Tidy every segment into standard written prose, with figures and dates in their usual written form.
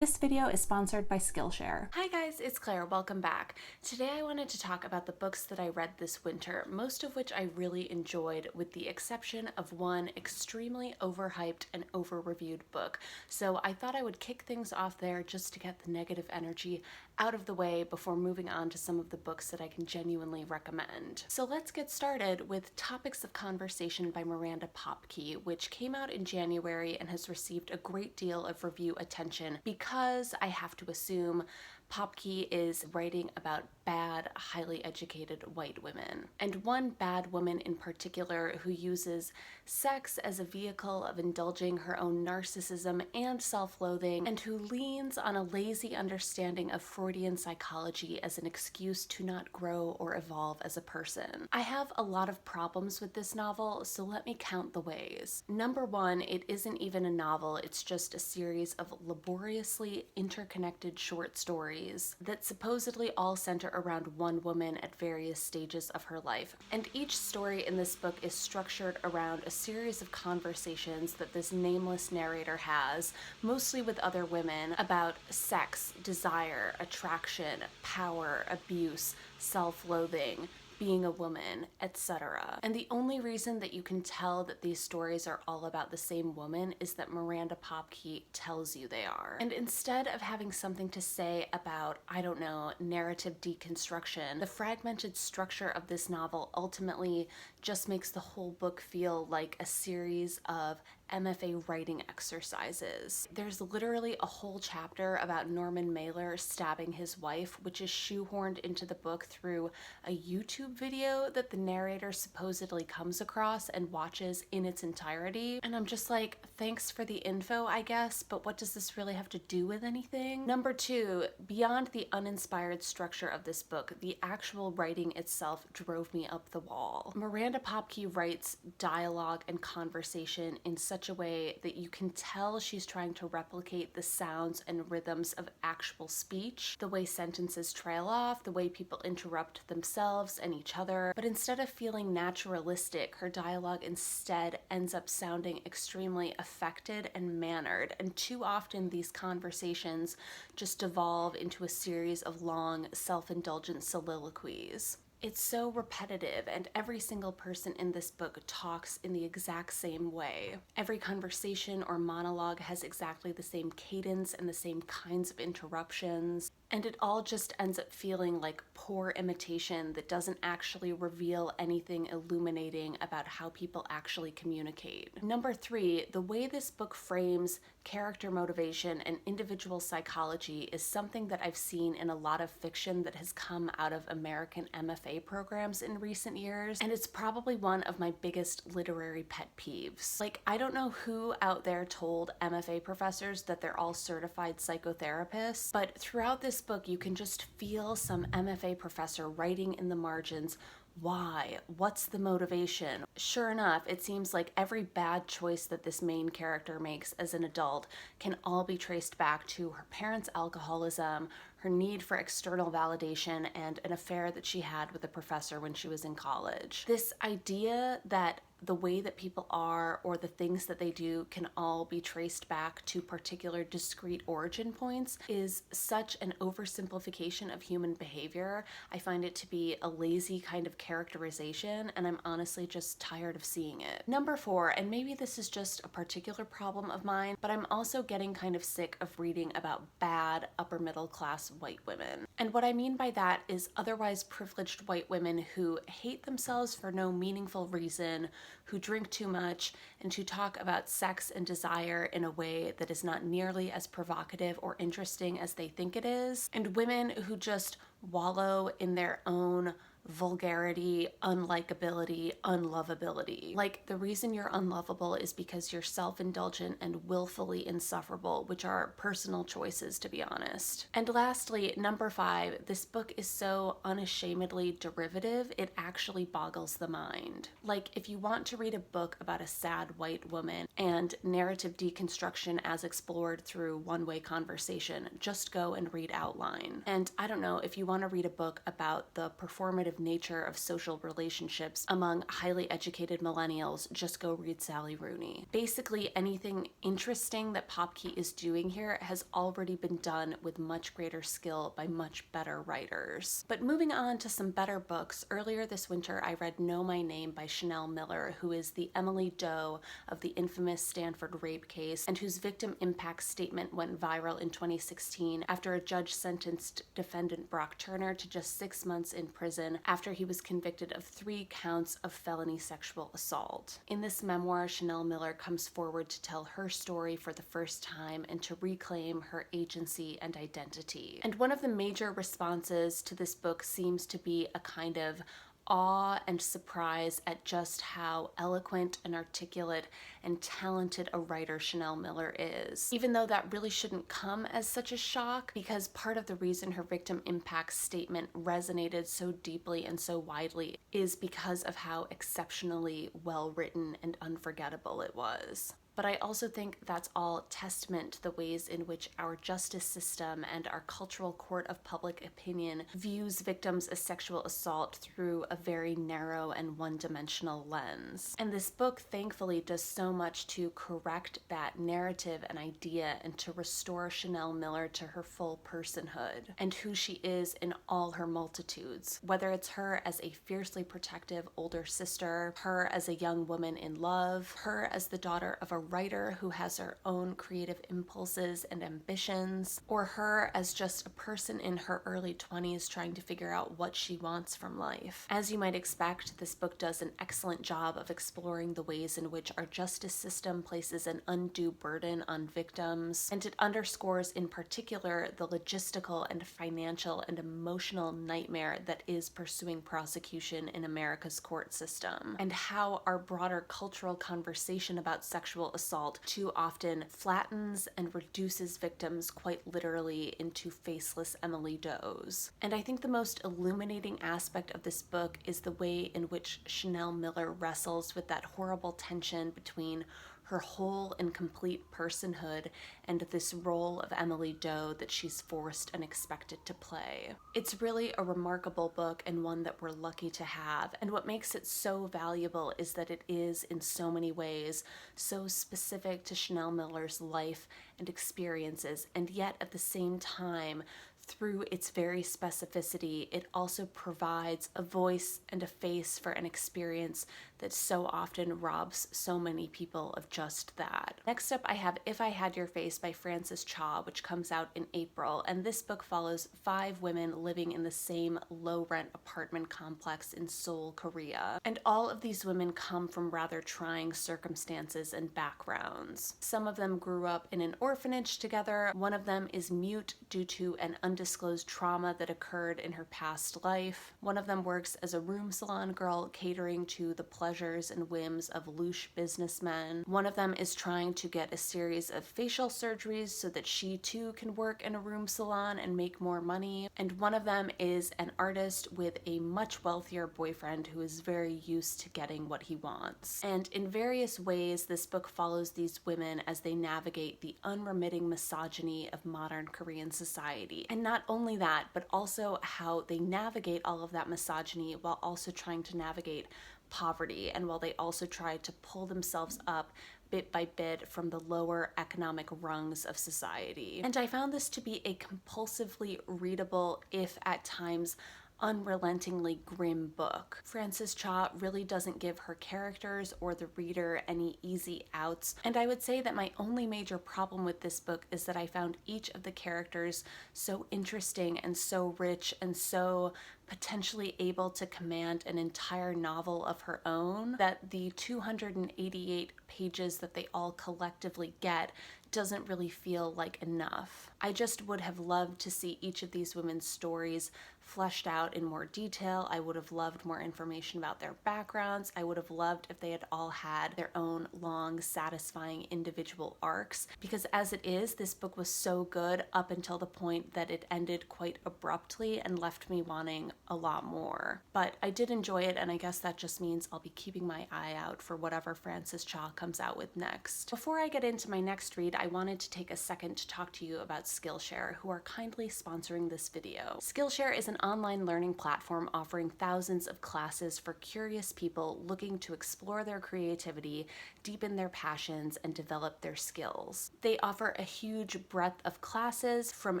This video is sponsored by Skillshare. Hi guys, it's Claire. Welcome back. Today I wanted to talk about the books that I read this winter, most of which I really enjoyed with the exception of one extremely overhyped and over-reviewed book. So I thought I would kick things off there just to get the negative energy out of the way before moving on to some of the books that I can genuinely recommend. So let's get started with Topics of Conversation by Miranda Popkey, which came out in January and has received a great deal of review attention because I have to assume Popkey is writing about bad, highly educated white women. And one bad woman in particular who uses sex as a vehicle of indulging her own narcissism and self-loathing, and who leans on a lazy understanding of Freudian psychology as an excuse to not grow or evolve as a person. I have a lot of problems with this novel, so let me count the ways. Number one, it isn't even a novel, it's just a series of laboriously interconnected short stories that supposedly all center around one woman at various stages of her life. And each story in this book is structured around a series of conversations that this nameless narrator has, mostly with other women, about sex, desire, attraction, power, abuse, self-loathing, being a woman, etc. And the only reason that you can tell that these stories are all about the same woman is that Miranda Popkey tells you they are. And instead of having something to say about, I don't know, narrative deconstruction, the fragmented structure of this novel ultimately just makes the whole book feel like a series of MFA writing exercises. There's literally a whole chapter about Norman Mailer stabbing his wife, which is shoehorned into the book through a YouTube video that the narrator supposedly comes across and watches in its entirety. And I'm just like, thanks for the info, I guess, but what does this really have to do with anything? Number two, beyond the uninspired structure of this book, the actual writing itself drove me up the wall. Miranda Popkey writes dialogue and conversation in such a way that you can tell she's trying to replicate the sounds and rhythms of actual speech, the way sentences trail off, the way people interrupt themselves and each other. But instead of feeling naturalistic, her dialogue instead ends up sounding extremely affected and mannered, and too often these conversations just devolve into a series of long, self-indulgent soliloquies. It's so repetitive, and every single person in this book talks in the exact same way. Every conversation or monologue has exactly the same cadence and the same kinds of interruptions, and it all just ends up feeling like poor imitation that doesn't actually reveal anything illuminating about how people actually communicate. Number three, the way this book frames character motivation and individual psychology is something that I've seen in a lot of fiction that has come out of American MFA programs in recent years, and it's probably one of my biggest literary pet peeves. Like, I don't know who out there told MFA professors that they're all certified psychotherapists, but throughout this book you can just feel some MFA professor writing in the margins, why? What's the motivation? Sure enough, it seems like every bad choice that this main character makes as an adult can all be traced back to her parents' alcoholism, her need for external validation, and an affair that she had with a professor when she was in college. This idea that the way that people are or the things that they do can all be traced back to particular discrete origin points is such an oversimplification of human behavior. I find it to be a lazy kind of characterization, and I'm honestly just tired of seeing it. Number four, and maybe this is just a particular problem of mine, but I'm also getting kind of sick of reading about bad upper middle class white women. And what I mean by that is otherwise privileged white women who hate themselves for no meaningful reason, who drink too much, and who talk about sex and desire in a way that is not nearly as provocative or interesting as they think it is, and women who just wallow in their own vulgarity, unlikability, unlovability. Like, the reason you're unlovable is because you're self-indulgent and willfully insufferable, which are personal choices, to be honest. And lastly, number five, this book is so unashamedly derivative, it actually boggles the mind. Like, if you want to read a book about a sad white woman and narrative deconstruction as explored through one-way conversation, just go and read Outline. And I don't know, if you want to read a book about the performative abusive nature of social relationships among highly educated millennials, just go read Sally Rooney. Basically, anything interesting that Popkey is doing here has already been done with much greater skill by much better writers. But moving on to some better books, earlier this winter I read Know My Name by Chanel Miller, who is the Emily Doe of the infamous Stanford rape case, and whose victim impact statement went viral in 2016 after a judge sentenced defendant Brock Turner to just 6 months in prison after he was convicted of 3 counts of felony sexual assault. In this memoir, Chanel Miller comes forward to tell her story for the first time and to reclaim her agency and identity. And one of the major responses to this book seems to be a kind of awe and surprise at just how eloquent and articulate and talented a writer Chanel Miller is. Even though that really shouldn't come as such a shock, because part of the reason her victim impact statement resonated so deeply and so widely is because of how exceptionally well written and unforgettable it was. But I also think that's all testament to the ways in which our justice system and our cultural court of public opinion views victims of sexual assault through a very narrow and one-dimensional lens. And this book thankfully does so much to correct that narrative and idea and to restore Chanel Miller to her full personhood and who she is in all her multitudes. Whether it's her as a fiercely protective older sister, her as a young woman in love, her as the daughter of a writer who has her own creative impulses and ambitions, or her as just a person in her early 20s trying to figure out what she wants from life. As you might expect, this book does an excellent job of exploring the ways in which our justice system places an undue burden on victims, and it underscores in particular the logistical and financial and emotional nightmare that is pursuing prosecution in America's court system, and how our broader cultural conversation about sexual assault too often flattens and reduces victims quite literally into faceless Emily Does. And I think the most illuminating aspect of this book is the way in which Chanel Miller wrestles with that horrible tension between her whole and complete personhood and this role of Emily Doe that she's forced and expected to play. It's really a remarkable book and one that we're lucky to have, and what makes it so valuable is that it is in so many ways so specific to Chanel Miller's life and experiences, and yet at the same time, through its very specificity, it also provides a voice and a face for an experience that so often robs so many people of just that. Next up, I have If I Had Your Face by Frances Cha, which comes out in April, and this book follows 5 women living in the same low-rent apartment complex in Seoul, Korea. And all of these women come from rather trying circumstances and backgrounds. Some of them grew up in an orphanage together. One of them is mute due to an undisclosed trauma that occurred in her past life. One of them works as a room salon girl catering to the pleasures and whims of louche businessmen. One of them is trying to get a series of facial surgeries so that she too can work in a room salon and make more money. And one of them is an artist with a much wealthier boyfriend who is very used to getting what he wants. And in various ways, this book follows these women as they navigate the unremitting misogyny of modern Korean society. And not only that, but also how they navigate all of that misogyny while also trying to navigate poverty, and while they also try to pull themselves up bit by bit from the lower economic rungs of society. And I found this to be a compulsively readable, if at times unrelentingly grim book. Frances Cha really doesn't give her characters or the reader any easy outs, and I would say that my only major problem with this book is that I found each of the characters so interesting and so rich and so potentially able to command an entire novel of her own, that the 288 pages that they all collectively get doesn't really feel like enough. I just would have loved to see each of these women's stories fleshed out in more detail. I would have loved more information about their backgrounds. I would have loved if they had all had their own long, satisfying individual arcs, because as it is, this book was so good up until the point that it ended quite abruptly and left me wanting a lot more. But I did enjoy it, and I guess that just means I'll be keeping my eye out for whatever Frances Cha comes out with next. Before I get into my next read, I wanted to take a second to talk to you about Skillshare, who are kindly sponsoring this video. Skillshare is an online learning platform offering thousands of classes for curious people looking to explore their creativity, deepen their passions, and develop their skills. They offer a huge breadth of classes, from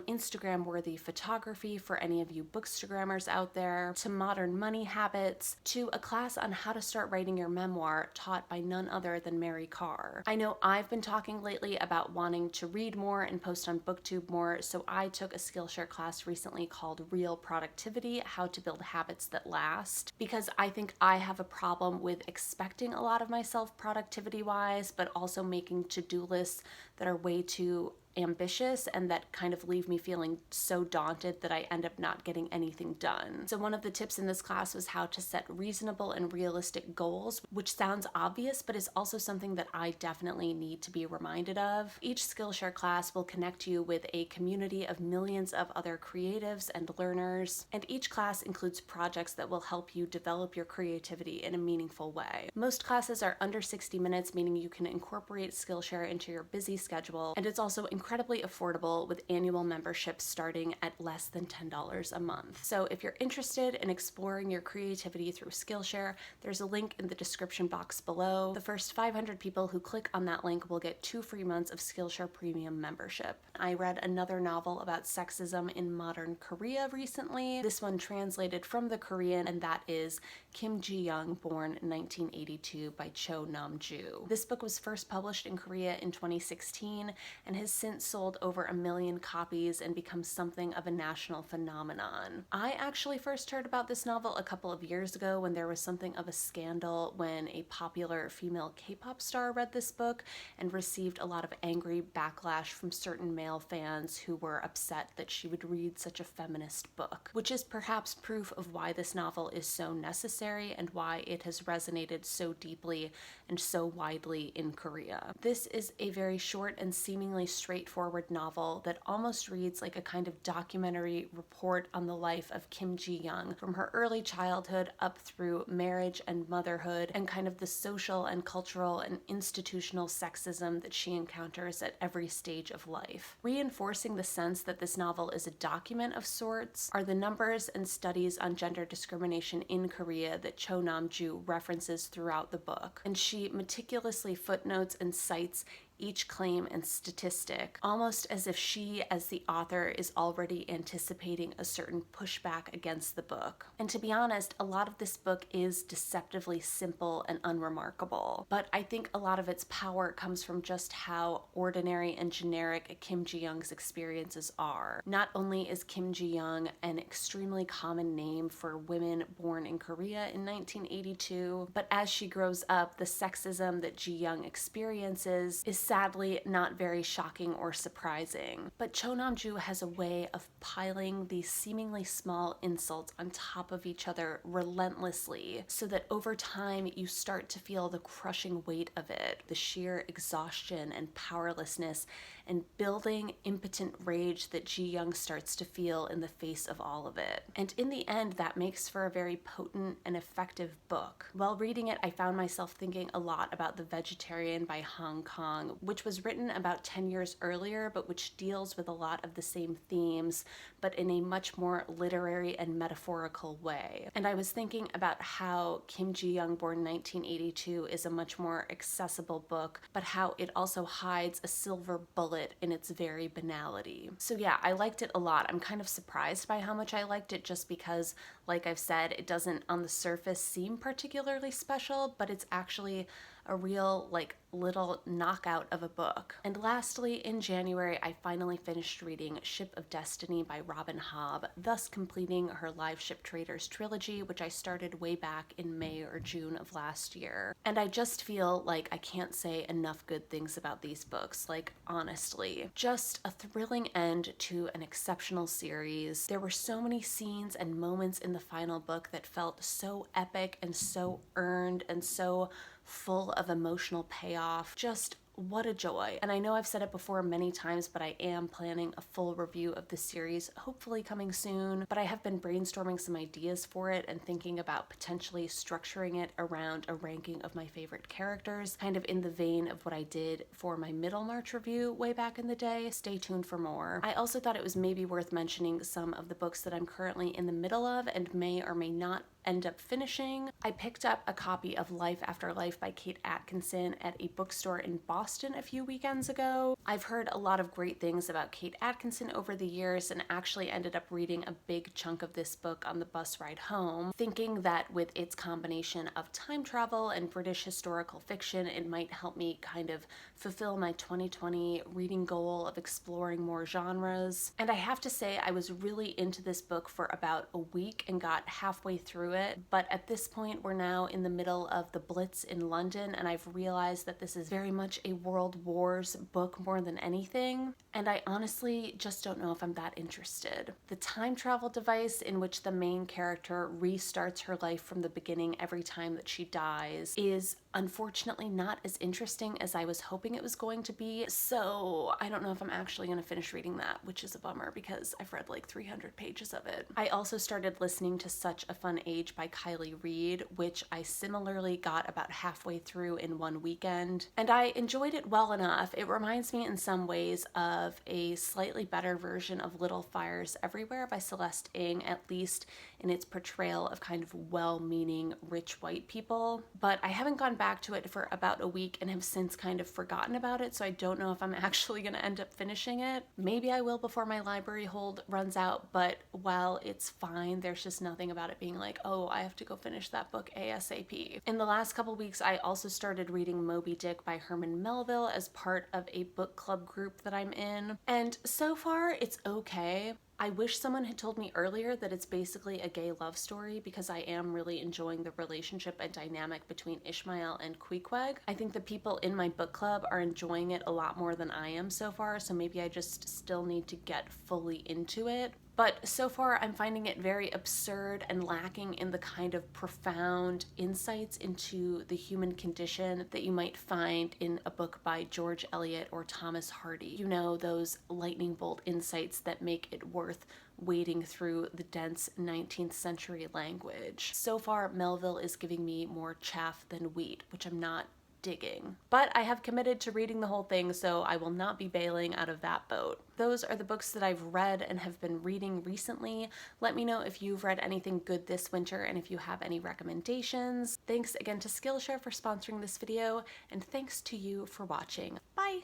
Instagram-worthy photography for any of you bookstagrammers out there, to modern money habits, to a class on how to start writing your memoir taught by none other than Mary Carr. I know I've been talking lately about wanting to read more and post on BookTube more, so I took a Skillshare class recently called Real Productivity: How to Build Habits That Last, because I think I have a problem with expecting a lot of myself productivity-wise, but also making to-do lists that are way too ambitious and that kind of leave me feeling so daunted that I end up not getting anything done. So one of the tips in this class was how to set reasonable and realistic goals, which sounds obvious, but is also something that I definitely need to be reminded of. Each Skillshare class will connect you with a community of millions of other creatives and learners, and each class includes projects that will help you develop your creativity in a meaningful way. Most classes are under 60 minutes, meaning you can incorporate Skillshare into your busy schedule, and it's also incredibly affordable with annual memberships starting at less than $10 a month. So if you're interested in exploring your creativity through Skillshare, there's a link in the description box below. The first 500 people who click on that link will get 2 free months of Skillshare Premium membership. I read another novel about sexism in modern Korea recently. This one translated from the Korean, and that is Jiyoung Born 1982 by Cho Nam-ju. This book was first published in Korea in 2016 and has since sold over 1 million copies and become something of a national phenomenon. I actually first heard about this novel a couple of years ago when there was something of a scandal when a popular female K-pop star read this book and received a lot of angry backlash from certain male fans who were upset that she would read such a feminist book, which is perhaps proof of why this novel is so necessary and why it has resonated so deeply and so widely in Korea. This is a very short and seemingly straightforward novel that almost reads like a kind of documentary report on the life of Kim Ji-young from her early childhood up through marriage and motherhood, and kind of the social and cultural and institutional sexism that she encounters at every stage of life. Reinforcing the sense that this novel is a document of sorts are the numbers and studies on gender discrimination in Korea that Cho Nam-ju references throughout the book, and she meticulously footnotes and cites each claim and statistic, almost as if she, as the author, is already anticipating a certain pushback against the book. And to be honest, a lot of this book is deceptively simple and unremarkable, but I think a lot of its power comes from just how ordinary and generic Kim Ji-young's experiences are. Not only is Kim Ji-young an extremely common name for women born in Korea in 1982, but as she grows up, the sexism that Ji-young experiences is sadly not very shocking or surprising. But Cho Nam-ju has a way of piling these seemingly small insults on top of each other relentlessly, so that over time you start to feel the crushing weight of it, the sheer exhaustion and powerlessness and building impotent rage that Ji-young starts to feel in the face of all of it. And in the end, that makes for a very potent and effective book. While reading it, I found myself thinking a lot about The Vegetarian by Hong Kong, which was written about 10 years earlier, but which deals with a lot of the same themes, but in a much more literary and metaphorical way. And I was thinking about how Kim Jiyoung Born 1982 is a much more accessible book, but how it also hides a silver bullet in its very banality. So yeah, I liked it a lot. I'm kind of surprised by how much I liked it, just because, like I've said, it doesn't on the surface seem particularly special, but it's actually a real, little knockout of a book. And lastly, in January, I finally finished reading Ship of Destiny by Robin Hobb, thus completing her Live Ship Traders trilogy, which I started way back in May or June of last year. And I just feel like I can't say enough good things about these books, honestly. Just a thrilling end to an exceptional series. There were so many scenes and moments in the final book that felt so epic and so earned and so full of emotional payoff. Just what a joy. And I know I've said it before many times, but I am planning a full review of this series, hopefully coming soon. But I have been brainstorming some ideas for it and thinking about potentially structuring it around a ranking of my favorite characters, kind of in the vein of what I did for my Middlemarch review way back in the day. Stay tuned for more. I also thought it was maybe worth mentioning some of the books that I'm currently in the middle of and may or may not end up finishing. I picked up a copy of Life After Life by Kate Atkinson at a bookstore in Boston a few weekends ago. I've heard a lot of great things about Kate Atkinson over the years and actually ended up reading a big chunk of this book on the bus ride home, thinking that with its combination of time travel and British historical fiction, it might help me kind of fulfill my 2020 reading goal of exploring more genres. And I have to say, I was really into this book for about a week and got halfway through it, but at this point we're now in the middle of the Blitz in London, and I've realized that this is very much a World Wars book more than anything, and I honestly just don't know if I'm that interested. The time travel device in which the main character restarts her life from the beginning every time that she dies is unfortunately not as interesting as I was hoping it was going to be, so I don't know if I'm actually going to finish reading that, which is a bummer because I've read like 300 pages of it. I also started listening to Such a Fun Age by Kiley Reid, which I similarly got about halfway through in one weekend, and I enjoyed it well enough. It reminds me in some ways of a slightly better version of Little Fires Everywhere by Celeste Ng, at least in its portrayal of kind of well-meaning rich white people, but I haven't gone back to it for about a week and have since kind of forgotten about it, so I don't know if I'm actually going to end up finishing it. Maybe I will before my library hold runs out, but while it's fine, there's just nothing about it being like, oh, I have to go finish that book ASAP. In the last couple weeks, I also started reading Moby Dick by Herman Melville as part of a book club group that I'm in, and so far it's okay. I wish someone had told me earlier that it's basically a gay love story, because I am really enjoying the relationship and dynamic between Ishmael and Queequeg. I think the people in my book club are enjoying it a lot more than I am so far, so maybe I just still need to get fully into it. But so far, I'm finding it very absurd and lacking in the kind of profound insights into the human condition that you might find in a book by George Eliot or Thomas Hardy. You know, those lightning bolt insights that make it worth wading through the dense 19th century language. So far, Melville is giving me more chaff than wheat, which I'm not digging. But I have committed to reading the whole thing, so I will not be bailing out of that boat. Those are the books that I've read and have been reading recently. Let me know if you've read anything good this winter and if you have any recommendations. Thanks again to Skillshare for sponsoring this video, and thanks to you for watching. Bye!